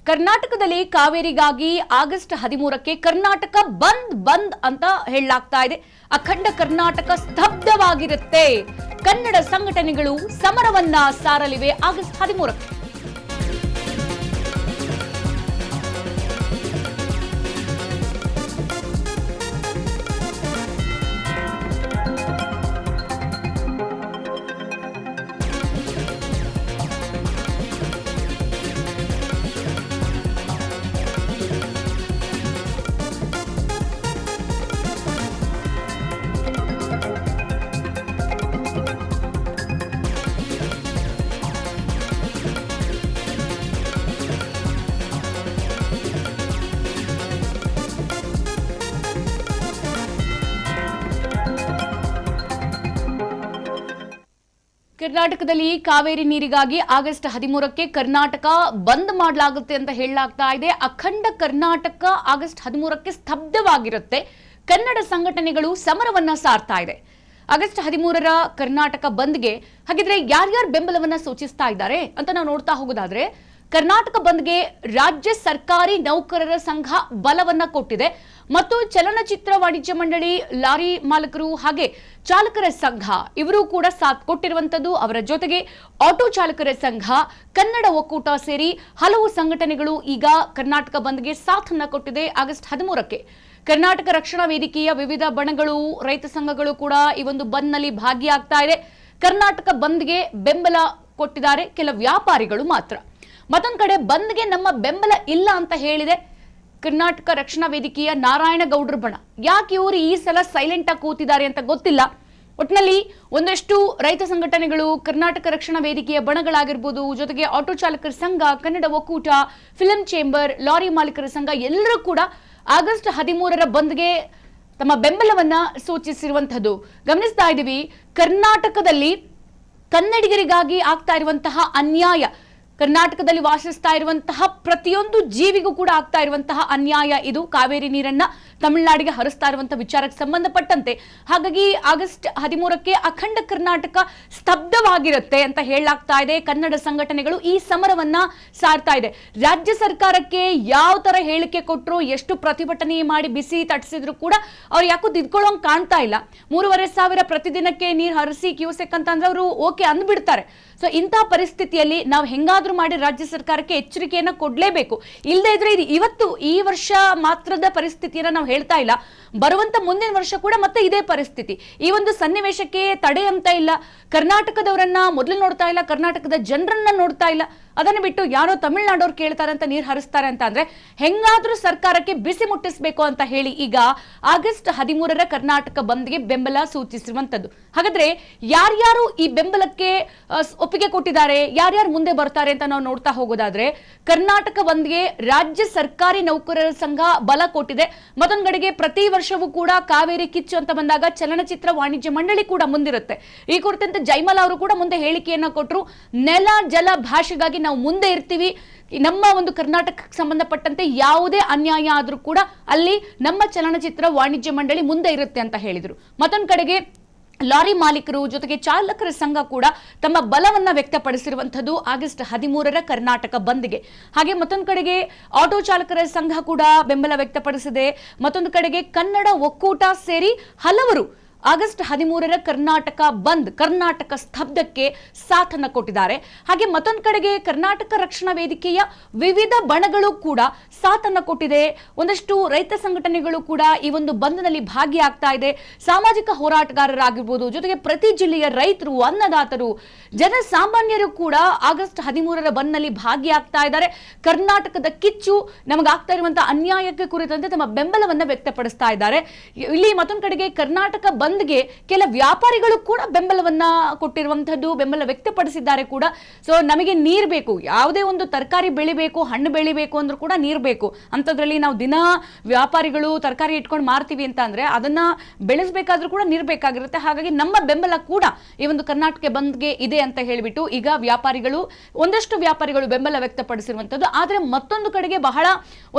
ಕರ್ನಾಟಕದಲ್ಲಿ ಕಾವೇರಿಗಾಗಿ ಆಗಸ್ಟ್ 13ಕ್ಕೆ ಕರ್ನಾಟಕ ಬಂದ್ ಅಂತ ಹೇಳಲಾಗ್ತಾ ಇದೆ. ಅಖಂಡ ಕರ್ನಾಟಕ ಸ್ತಬ್ಧವಾಗಿರುತ್ತೆ. ಕನ್ನಡ ಸಂಘಟನೆಗಳು ಸಮರವನ್ನ ಸಾರಲಿವೆ ಆಗಸ್ಟ್ 13ಕ್ಕೆ. ಕರ್ನಾಟಕದಲ್ಲಿ ಕಾವೇರಿ ನೀರಿಗಾಗಿ ಆಗಸ್ಟ್ 13ಕ್ಕೆ ಕರ್ನಾಟಕ ಬಂದ್ ಮಾಡಲಾಗುತ್ತೆ ಅಂತ ಹೇಳಲಾಗ್ತಾ ಇದೆ. ಅಖಂಡ ಕರ್ನಾಟಕ ಆಗಸ್ಟ್ 13ಕ್ಕೆ ಸ್ತಬ್ಧವಾಗಿರುತ್ತೆ. ಕನ್ನಡ ಸಂಘಟನೆಗಳು ಸಮರವನ್ನ ಸಾರ್ತಾ ಇದೆ. ಆಗಸ್ಟ್ 13ರ ಕರ್ನಾಟಕ ಬಂದ್ಗೆ ಹಾಗಿದ್ರೆ ಯಾರ್ಯಾರು ಬೆಂಬಲವನ್ನ ಸೂಚಿಸ್ತಾ ಇದ್ದಾರೆ ಅಂತ ನಾವು ನೋಡ್ತಾ ಹೋಗೋದಾದ್ರೆ, ಕರ್ನಾಟಕ ಬಂದ್ಗೆ ರಾಜ್ಯ ಸರ್ಕಾರಿ ನೌಕರರ ಸಂಘ ಬಲವನ್ನ ಕೊಟ್ಟಿದೆ ಮತ್ತು ಚಲನಚಿತ್ರ ವಾಣಿಜ್ಯ ಮಂಡಳಿ, ಲಾರಿ ಮಾಲಕರು ಹಾಗೆ ಚಾಲಕರ ಸಂಘ ಇವರು ಕೂಡ ಸಾಥ್ ಕೊಟ್ಟಿರುವಂತದ್ದು. ಅವರ ಜೊತೆಗೆ ಆಟೋ ಚಾಲಕರ ಸಂಘ, ಕನ್ನಡ ಒಕ್ಕೂಟ ಸೇರಿ ಹಲವು ಸಂಘಟನೆಗಳು ಈಗ ಕರ್ನಾಟಕ ಬಂದ್ಗೆ ಸಾಥನ್ನ ಕೊಟ್ಟಿದೆ. ಆಗಸ್ಟ್ 13ಕ್ಕೆ ಕರ್ನಾಟಕ ರಕ್ಷಣಾ ವೇದಿಕೆಯ ವಿವಿಧ ಬಣಗಳು, ರೈತ ಸಂಘಗಳು ಕೂಡ ಈ ಒಂದು ಬಂದ್ನಲ್ಲಿ ಭಾಗಿಯಾಗ್ತಾ ಇದೆ. ಕರ್ನಾಟಕ ಬಂದ್ಗೆ ಬೆಂಬಲ ಕೊಟ್ಟಿದ್ದಾರೆ ಕೆಲ ವ್ಯಾಪಾರಿಗಳು ಮಾತ್ರ. ಮತ್ತೊಂದು ಕಡೆ ಬಂದ್ಗೆ ನಮ್ಮ ಬೆಂಬಲ ಇಲ್ಲ ಅಂತ ಹೇಳಿದೆ ಕರ್ನಾಟಕ ರಕ್ಷಣಾ ವೇದಿಕೆಯ ನಾರಾಯಣಗೌಡರ ಬಣ. ಯಾಕೆ ಇವರು ಈ ಸಲ ಸೈಲೆಂಟ್ ಆಗಿ ಕೂತಿದ್ದಾರೆ ಅಂತ ಗೊತ್ತಿಲ್ಲ. ಒಟ್ಟಿನಲ್ಲಿ ಒಂದಷ್ಟು ರೈತ ಸಂಘಟನೆಗಳು, ಕರ್ನಾಟಕ ರಕ್ಷಣಾ ವೇದಿಕೆಯ ಬಣಗಳಾಗಿರ್ಬೋದು, ಜೊತೆಗೆ ಆಟೋ ಚಾಲಕರ ಸಂಘ, ಕನ್ನಡ ಒಕ್ಕೂಟ, ಫಿಲಂ ಚೇಂಬರ್, ಲಾರಿ ಮಾಲೀಕರ ಸಂಘ ಎಲ್ಲರೂ ಕೂಡ ಆಗಸ್ಟ್ 13ರ ಬಂದ್ಗೆ ತಮ್ಮ ಬೆಂಬಲವನ್ನ ಸೂಚಿಸಿರುವಂತದ್ದು ಗಮನಿಸ್ತಾ ಇದ್ದೀವಿ. ಕರ್ನಾಟಕದಲ್ಲಿ ಕನ್ನಡಿಗರಿಗಾಗಿ ಆಗ್ತಾ ಇರುವಂತಹ ಅನ್ಯಾಯ, ಕರ್ನಾಟಕದಲ್ಲಿ ವಾಸಿಸ್ತಾ ಇರುವಂತಹ ಪ್ರತಿಯೊಂದು ಜೀವಿಗೂ ಕೂಡ ಆಗ್ತಾ ಇರುವಂತಹ ಅನ್ಯಾಯ ಇದು. ಕಾವೇರಿ ನೀರನ್ನ ತಮಿಳುನಾಡಿಗೆ ಹರಿಸ್ತಾ ಇರುವಂತಹ ವಿಚಾರಕ್ಕೆ ಸಂಬಂಧಪಟ್ಟಂತೆ ಹಾಗಾಗಿ ಆಗಸ್ಟ್ 13ಕ್ಕೆ ಅಖಂಡ ಕರ್ನಾಟಕ ಸ್ತಬ್ಧವಾಗಿರುತ್ತೆ ಅಂತ ಹೇಳಲಾಗ್ತಾ ಇದೆ. ಕನ್ನಡ ಸಂಘಟನೆಗಳು ಈ ಸಮರವನ್ನ ಸಾರ್ತಾ ಇದೆ. ರಾಜ್ಯ ಸರ್ಕಾರಕ್ಕೆ ಯಾವ ತರ ಹೇಳಿಕೆ ಕೊಟ್ಟರು, ಎಷ್ಟು ಪ್ರತಿಭಟನೆ ಮಾಡಿ ಬಿಸಿ ತಟ್ಟಿಸಿದ್ರು ಕೂಡ ಅವ್ರು ಯಾಕೋ ತಿದ್ಕೊಳ್ಳೋಂಗ್ ಕಾಣ್ತಾ ಇಲ್ಲ. 3,500 ಪ್ರತಿದಿನಕ್ಕೆ ನೀರು ಹರಿಸಿ ಕ್ಯೂಸೆಕ್ ಅಂತಂದ್ರೆ ಅವರು ಓಕೆ ಅಂದ್ಬಿಡ್ತಾರೆ. ಸೊ ಇಂತಹ ಪರಿಸ್ಥಿತಿಯಲ್ಲಿ ನಾವು ಹೆಂಗಾದ್ರೂ ಮಾಡಿ ರಾಜ್ಯ ಸರ್ಕಾರಕ್ಕೆ ಎಚ್ಚರಿಕೆಯನ್ನ ಕೊಡ್ಲೇಬೇಕು. ಇಲ್ಲದೆ ಇದ್ರೆ ಇದು ಇವತ್ತು ಈ ವರ್ಷ ಮಾತ್ರದ ಪರಿಸ್ಥಿತಿಯನ್ನ ನಾವು ಹೇಳ್ತಾ ಇಲ್ಲ, ಬರುವಂತ ಮುಂದಿನ ವರ್ಷ ಕೂಡ ಮತ್ತೆ ಇದೇ ಪರಿಸ್ಥಿತಿ. ಈ ಒಂದು ಸನ್ನಿವೇಶಕ್ಕೆ ತಡೆ ಅಂತ ಇಲ್ಲ. ಕರ್ನಾಟಕದವರನ್ನ ಮೊದಲು ನೋಡ್ತಾ ಇಲ್ಲ, ಕರ್ನಾಟಕದ ಜನರನ್ನ ನೋಡ್ತಾ ಇಲ್ಲ. ಅದನ್ನು ಬಿಟ್ಟು ಯಾರೋ ತಮಿಳುನಾಡವ್ರು ಕೇಳ್ತಾರೆ ಅಂತ ನೀರು ಹರಿಸ್ತಾರೆ ಅಂತ ಅಂದ್ರೆ ಹೆಂಗಾದ್ರೂ ಸರ್ಕಾರಕ್ಕೆ ಬಿಸಿ ಮುಟ್ಟಿಸಬೇಕು ಅಂತ ಹೇಳಿ ಈಗ ಆಗಸ್ಟ್ 13ರ ಕರ್ನಾಟಕ ಬಂದ್ಗೆ ಬೆಂಬಲ ಸೂಚಿಸಿರುವಂತದ್ದು. ಹಾಗಾದ್ರೆ ಯಾರ್ಯಾರು ಈ ಬೆಂಬಲಕ್ಕೆ ಒಪ್ಪಿಗೆ ಕೊಟ್ಟಿದ್ದಾರೆ, ಯಾರ್ಯಾರು ಮುಂದೆ ಬರ್ತಾರೆ ಅಂತ ನಾವು ನೋಡ್ತಾ ಹೋಗೋದಾದ್ರೆ, ಕರ್ನಾಟಕ ಬಂದ್ಗೆ ರಾಜ್ಯ ಸರ್ಕಾರಿ ನೌಕರರ ಸಂಘ ಬಲ ಕೊಟ್ಟಿದೆ. ಮತ್ತೊಂದು ಕಡೆಗೆ ಪ್ರತಿ ವರ್ಷವೂ ಕೂಡ ಕಾವೇರಿ ಕಿಚ್ಚು ಅಂತ ಬಂದಾಗ ಚಲನಚಿತ್ರ ವಾಣಿಜ್ಯ ಮಂಡಳಿ ಕೂಡ ಮುಂದಿರುತ್ತೆ. ಈ ಕುರಿತಂತೆ ಜೈಮಲ ಅವರು ಕೂಡ ಮುಂದೆ ಹೇಳಿಕೆಯನ್ನ ಕೊಟ್ಟರು. ನೆಲ ಜಲ ಭಾಷೆಗಾಗಿ ನಾವು ಮುಂದೆ ಇರ್ತೀವಿ. ನಮ್ಮ ಒಂದು ಕರ್ನಾಟಕಕ್ಕೆ ಸಂಬಂಧಪಟ್ಟಂತೆ ಯಾವುದೇ ಅನ್ಯಾಯ ಆದ್ರೂ ಕೂಡ ಅಲ್ಲಿ ನಮ್ಮ ಚಲನಚಿತ್ರ ವಾಣಿಜ್ಯ ಮಂಡಳಿ ಮುಂದೆ ಇರುತ್ತೆ ಅಂತ ಹೇಳಿದ್ರು. ಮತ್ತೊಂದು ಕಡೆಗೆ ಲಾರಿ ಮಾಲೀಕರು ಜೊತೆಗೆ ಚಾಲಕರ ಸಂಘ ಕೂಡ ತಮ್ಮ ಬಲವನ್ನ ವ್ಯಕ್ತಪಡಿಸಿರುವಂತದ್ದು ಆಗಸ್ಟ್ 13ರ ಕರ್ನಾಟಕ ಬಂದ್ಗೆ. ಹಾಗೆ ಮತ್ತೊಂದು ಕಡೆಗೆ ಆಟೋ ಚಾಲಕರ ಸಂಘ ಕೂಡ ಬೆಂಬಲ ವ್ಯಕ್ತಪಡಿಸಿದೆ. ಮತ್ತೊಂದು ಕಡೆಗೆ ಕನ್ನಡ ಒಕ್ಕೂಟ ಸೇರಿ ಹಲವರು ಆಗಸ್ಟ್ 13ರ ಕರ್ನಾಟಕ ಬಂದ್, ಕರ್ನಾಟಕ ಸ್ತಬ್ಧಕ್ಕೆ ಸಾಥನ್ನ ಕೊಟ್ಟಿದ್ದಾರೆ. ಹಾಗೆ ಮತ್ತೊಂದು ಕಡೆಗೆ ಕರ್ನಾಟಕ ರಕ್ಷಣಾ ವೇದಿಕೆಯ ವಿವಿಧ ಬಣಗಳು ಕೂಡ ಸಾಥನ್ನ ಕೊಟ್ಟಿದೆ. ಒಂದಷ್ಟು ರೈತ ಸಂಘಟನೆಗಳು ಕೂಡ ಈ ಒಂದು ಬಂದ್ನಲ್ಲಿ ಭಾಗಿಯಾಗ್ತಾ ಇದೆ. ಸಾಮಾಜಿಕ ಹೋರಾಟಗಾರರಾಗಿರ್ಬೋದು, ಜೊತೆಗೆ ಪ್ರತಿ ಜಿಲ್ಲೆಯ ರೈತರು, ಅನ್ನದಾತರು, ಜನಸಾಮಾನ್ಯರು ಕೂಡ ಆಗಸ್ಟ್ 13ರ ಬಂದ್ನಲ್ಲಿ ಭಾಗಿಯಾಗ್ತಾ ಇದ್ದಾರೆ. ಕರ್ನಾಟಕದ ಕಿಚ್ಚು, ನಮಗಾಗ್ತಾ ಇರುವಂತಹ ಅನ್ಯಾಯಕ್ಕೆ ಕುರಿತಂತೆ ತಮ್ಮ ಬೆಂಬಲವನ್ನ ವ್ಯಕ್ತಪಡಿಸ್ತಾ ಇದ್ದಾರೆ. ಇಲ್ಲಿ ಮತ್ತೊಂದು ಕಡೆಗೆ ಕರ್ನಾಟಕ ಬಂದ್ಗೆ ಕೆಲ ವ್ಯಾಪಾರಿಗಳು ಕೂಡ ಬೆಂಬಲವನ್ನ ಕೊಟ್ಟಿರುವಂತದ್ದು, ಬೆಂಬಲ ವ್ಯಕ್ತಪಡಿಸಿದ್ದಾರೆ ಕೂಡ. ಸೊ ನಮಗೆ ನೀರು ಬೇಕು, ಯಾವುದೇ ಒಂದು ತರಕಾರಿ ಬೆಳಿಬೇಕು, ಹಣ್ಣು ಬೆಳಿಬೇಕು ಅಂದ್ರೂ ಕೂಡ ನೀರು ಬೇಕು. ಬೆಳೆಸಬೇಕು. ಅಂಥದ್ರಲ್ಲಿ ನಾವು ದಿನ ವ್ಯಾಪಾರಿಗಳು ತರಕಾರಿ ಇಟ್ಕೊಂಡು ಮಾರ್ತೀವಿ ಅಂತ ಅಂದ್ರೆ ಅದನ್ನ ಬೆಳೆಸಬೇಕಾದ್ರೂ ಕೂಡ ನೀರು ಬೇಕಾಗಿರುತ್ತೆ. ಹಾಗಾಗಿ ನಮ್ಮ ಬೆಂಬಲ ಕೂಡ ಈ ಒಂದು ಕರ್ನಾಟಕ ಬಂದ್ಗೆ ಇದೆ ಅಂತ ಹೇಳಿಬಿಟ್ಟು ಈಗ ಒಂದಷ್ಟು ವ್ಯಾಪಾರಿಗಳು ಬೆಂಬಲ ವ್ಯಕ್ತಪಡಿಸಿರುವಂತದ್ದು. ಆದ್ರೆ ಮತ್ತೊಂದು ಕಡೆಗೆ ಬಹಳ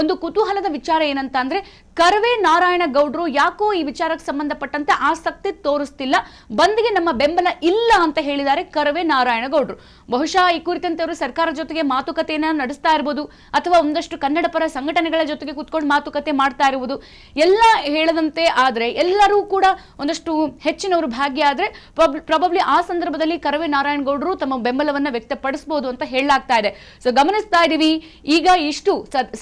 ಒಂದು ಕುತೂಹಲದ ವಿಚಾರ ಏನಂತ ಅಂದ್ರೆ ಕರವೇ ನಾರಾಯಣಗೌಡರು ಯಾಕೋ ಈ ವಿಚಾರಕ್ಕೆ ಸಂಬಂಧಪಟ್ಟಂತೆ ಆಸಕ್ತಿ ತೋರಿಸ್ತಿಲ್ಲ, ಬಂದ್ಗೆ ನಮ್ಮ ಬೆಂಬಲ ಇಲ್ಲ ಅಂತ ಹೇಳಿದ್ದಾರೆ ಕರವೇ ನಾರಾಯಣಗೌಡರು. ಬಹುಶಃ ಈ ಕುರಿತಂತೆ ಅವರು ಸರ್ಕಾರ ಜೊತೆಗೆ ಮಾತುಕತೆಯನ್ನ ನಡೆಸ್ತಾ ಇರಬಹುದು ಅಥವಾ ಒಂದಷ್ಟು ಕನ್ನಡ ಪರ ಸಂಘಟನೆಗಳ ಜೊತೆಗೆ ಕೂತ್ಕೊಂಡು ಮಾತುಕತೆ ಮಾಡ್ತಾ ಇರುವುದು ಎಲ್ಲ ಹೇಳದಂತೆ. ಆದ್ರೆ ಎಲ್ಲರೂ ಕೂಡ ಒಂದಷ್ಟು ಹೆಚ್ಚಿನವರು ಭಾಗಿಯಾದ್ರೆ ಪ್ರಾಬಬ್ಲಿ ಆ ಸಂದರ್ಭದಲ್ಲಿ ಕರವೇ ನಾರಾಯಣಗೌಡರು ತಮ್ಮ ಬೆಂಬಲವನ್ನ ವ್ಯಕ್ತಪಡಿಸಬಹುದು ಅಂತ ಹೇಳಲಾಗ್ತಾ ಇದೆ. ಸೊ ಗಮನಿಸ್ತಾ ಇದೀವಿ, ಈಗ ಇಷ್ಟು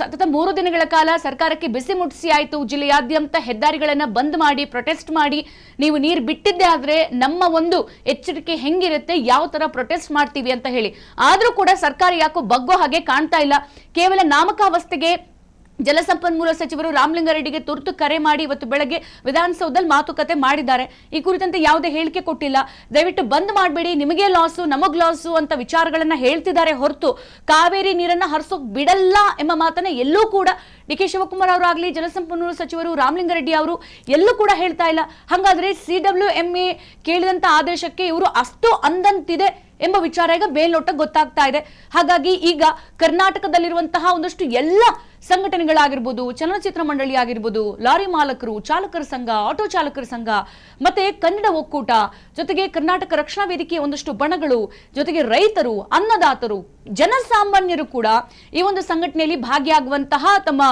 ಸತತ 3 ದಿನಗಳ ಕಾಲ ಸರ್ಕಾರಕ್ಕೆ ಬಿಸಿ ಮುಟ್ಟಿಸಿ ಆಯ್ತು, ಜಿಲ್ಲೆಯಾದ್ಯಂತ ಹೆದ್ದಾರಿಗಳನ್ನ ಬಂದ್ ಮಾಡಿ ಪ್ರೊಟೆಸ್ಟ್ ಮಾಡಿ ನೀವು ನೀರು ಬಿಟ್ಟಿದ್ದೆ ಆದ್ರೆ ನಮ್ಮ ಒಂದು ಎಚ್ಚರಿಕೆ ಹೆಂಗಿರುತ್ತೆ, ಯಾವ ತರ ಪ್ರೊಟೆಸ್ಟ್ ಮಾಡ್ತೀವಿ ಅಂತ ಹೇಳಿ. ಆದ್ರೂ ಕೂಡ ಸರ್ಕಾರ ಯಾಕೋ ಬಗ್ಗೋ ಹಾಗೆ ಕಾಣ್ತಾ ಇಲ್ಲ. ಕೇವಲ ನಾಮಕಾವಸ್ಥೆಗೆ ಜಲಸಂಪನ್ಮೂಲ ಸಚಿವರು ರಾಮಲಿಂಗಾರೆಡ್ಡಿಗೆ ತುರ್ತು ಕರೆ ಮಾಡಿ ಇವತ್ತು ಬೆಳಗ್ಗೆ ವಿಧಾನಸೌಧದಲ್ಲಿ ಮಾತುಕತೆ ಮಾಡಿದ್ದಾರೆ. ಈ ಕುರಿತಂತೆ ಯಾವುದೇ ಹೇಳಿಕೆ ಕೊಟ್ಟಿಲ್ಲ. ದಯವಿಟ್ಟು ಬಂದ್ ಮಾಡಬೇಡಿ, ನಿಮಗೆ ಲಾಸು ನಮಗ್ ಲಾಸು ಅಂತ ವಿಚಾರಗಳನ್ನ ಹೇಳ್ತಿದ್ದಾರೆ ಹೊರತು ಕಾವೇರಿ ನೀರನ್ನ ಹರಿಸೋಕ್ ಬಿಡಲ್ಲ ಎಂಬ ಮಾತನ್ನ ಎಲ್ಲೂ ಕೂಡ ಡಿ.ಕೆ. ಶಿವಕುಮಾರ್ ಅವರಾಗ್ಲಿ, ಜಲಸಂಪನ್ಮೂಲ ಸಚಿವರು ರಾಮಲಿಂಗಾರೆಡ್ಡಿ ಅವರು ಎಲ್ಲೂ ಕೂಡ ಹೇಳ್ತಾ ಇಲ್ಲ. ಹಾಗಾದ್ರೆ CWMA ಕೇಳಿದಂತ ಆದೇಶಕ್ಕೆ ಇವರು ಅಷ್ಟು ಅಂದಂತಿದೆ ಎಂಬ ವಿಚಾರ ಈಗ ಮೇಲ್ನೋಟ ಗೊತ್ತಾಗ್ತಾ ಇದೆ. ಹಾಗಾಗಿ ಈಗ ಕರ್ನಾಟಕದಲ್ಲಿರುವಂತಹ ಒಂದಷ್ಟು ಎಲ್ಲ ಸಂಘಟನೆಗಳಾಗಿರ್ಬೋದು, ಚಲನಚಿತ್ರ ಮಂಡಳಿ ಆಗಿರ್ಬೋದು, ಲಾರಿ ಮಾಲಕರು, ಚಾಲಕರ ಸಂಘ, ಆಟೋ ಚಾಲಕರ ಸಂಘ, ಮತ್ತೆ ಕನ್ನಡ ಒಕ್ಕೂಟ, ಜೊತೆಗೆ ಕರ್ನಾಟಕ ರಕ್ಷಣಾ ವೇದಿಕೆಯ ಒಂದಷ್ಟು ಬಣಗಳು, ಜೊತೆಗೆ ರೈತರು, ಅನ್ನದಾತರು, ಜನಸಾಮಾನ್ಯರು ಕೂಡ ಈ ಒಂದು ಸಂಘಟನೆಯಲ್ಲಿ ಭಾಗಿಯಾಗುವಂತಹ ತಮ್ಮ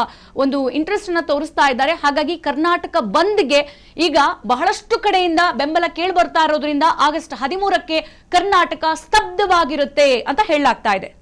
ಒಂದು ಇಂಟ್ರೆಸ್ಟ್ ಅನ್ನ ತೋರಿಸ್ತಾ ಇದ್ದಾರೆ. ಹಾಗಾಗಿ ಕರ್ನಾಟಕ ಬಂದ್ಗೆ ಈಗ ಬಹಳಷ್ಟು ಕಡೆಯಿಂದ ಬೆಂಬಲ ಕೇಳಿ ಬರ್ತಾ ಇರೋದ್ರಿಂದ ಆಗಸ್ಟ್ 13ಕ್ಕೆ ಕರ್ನಾಟಕ ಸ್ತಬ್ಧವಾಗಿರುತ್ತೆ ಅಂತ ಹೇಳಲಾಗ್ತಾ ಇದೆ.